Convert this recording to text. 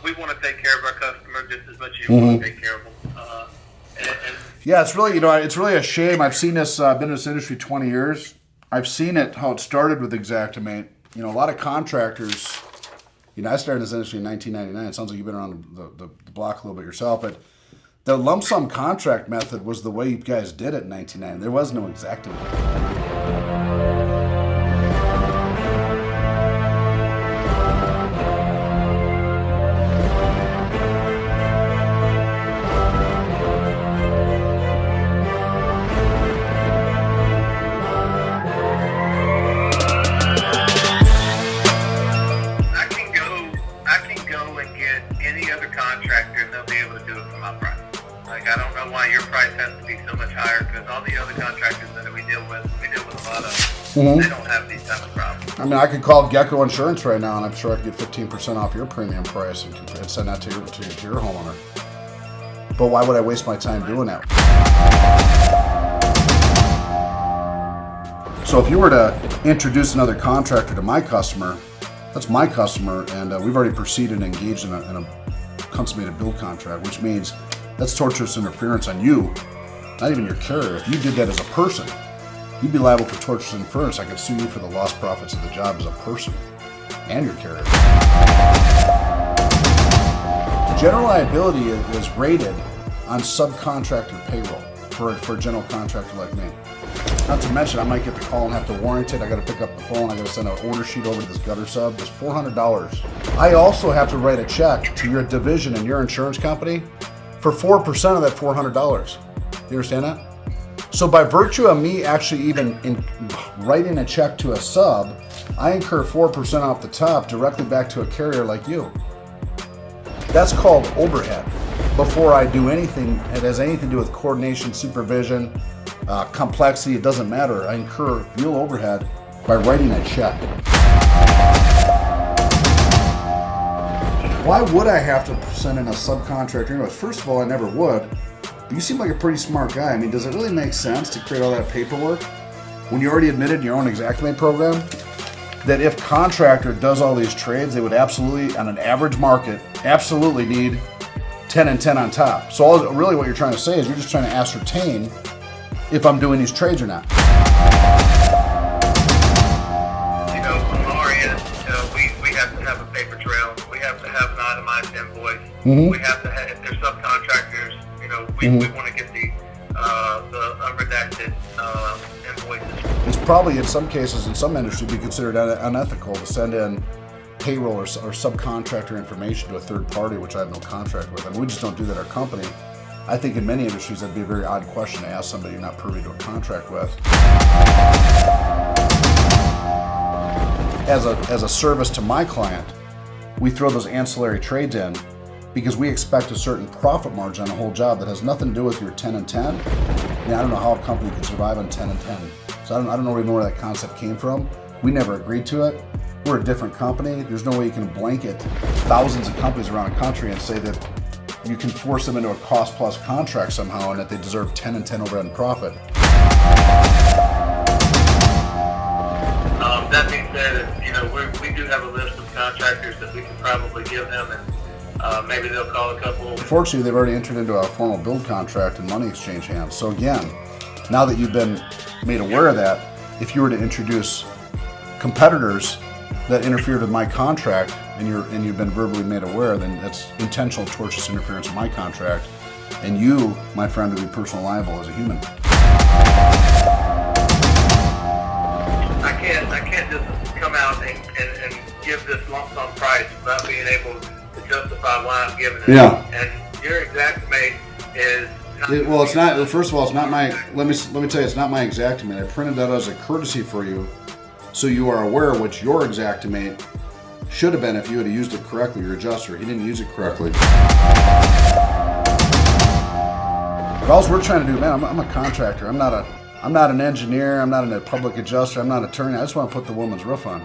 we want to take care of our customer just as much as you want to take care of them. Yeah, it's really, it's really a shame. I've seen this, been in this industry 20 years. I've seen it, how it started with Xactimate. A lot of contractors, I started in this industry in 1999. It sounds like you've been around the block a little bit yourself, but the lump sum contract method was the way you guys did it in 1999. There was no Xactimate. Contractor, and they'll be able to do it for my price. Like, I don't know why your price has to be so much higher, because all the other contractors that we deal with a lot of, they don't have these type of problems. I mean, I could call Gecko Insurance right now, and I'm sure I could get 15% off your premium price and send that to your homeowner. But why would I waste my time doing that? So if you were to introduce another contractor to my customer, that's my customer, and we've already proceeded and engaged in a consummated build contract, which means that's tortious interference on you, not even your carrier. If you did that as a person, you'd be liable for tortious interference. I could sue you for the lost profits of the job as a person and your carrier. General liability is rated on subcontractor payroll for a general contractor like me. Not to mention, I might get the call and have to warrant it. I got to pick up the phone. I got to send an order sheet over to this gutter sub. It's $400. I also have to write a check to your division in your insurance company for 4% of that $400. You understand that? So by virtue of me actually even writing a check to a sub, I incur 4% off the top directly back to a carrier like you. That's called overhead. Before I do anything, it has anything to do with coordination, supervision, complexity, it doesn't matter. I incur real overhead by writing a check. Why would I have to send in a subcontractor? First of all, I never would. But you seem like a pretty smart guy. I mean, does it really make sense to create all that paperwork when you already admitted in your own Xactimate program that if contractor does all these trades, they would absolutely, on an average market, absolutely need 10 and 10 on top. So really what you're trying to say is you're just trying to ascertain if I'm doing these trades or not. On our end, we have to have a paper trail. We have to have an itemized invoice. We have to have, if there's subcontractors, we want to get the unredacted invoices. It's probably in some cases, in some industries, be considered unethical to send in payroll or subcontractor information to a third party, which I have no contract with. I mean, we just don't do that at our company. I think in many industries that'd be a very odd question to ask somebody you're not privy to a contract with. As a service to my client, we throw those ancillary trades in because we expect a certain profit margin on a whole job that has nothing to do with your 10 and 10. I mean, I don't know how a company could survive on 10 and 10. So I don't really know where that concept came from. We never agreed to it. We're a different company. There's no way you can blanket thousands of companies around the country and say that you can force them into a cost plus contract somehow and that they deserve 10 and 10 overhead and profit. That being said, we do have a list of contractors that we can probably give them, and maybe they'll call a couple. Unfortunately, they've already entered into a formal build contract and money exchange hands. So again, now that you've been made aware of that, if you were to introduce competitors that interfered with my contract and you've been verbally made aware, then that's intentional tortious interference with my contract, and you, my friend, would be personally liable as a human. I can't just come out and give this lump sum price without being able to justify why I'm giving it. Yeah. And your Xactimate is well, it's not. First of all, it's not my. Let me tell you, it's not my Xactimate. I printed that as a courtesy for you, so you are aware which your Xactimate should have been if you had used it correctly. Your adjuster, he didn't use it correctly. But all we're trying to do, man, I'm a contractor. I'm not an engineer. I'm not a public adjuster. I'm not an attorney. I just want to put the woman's roof on.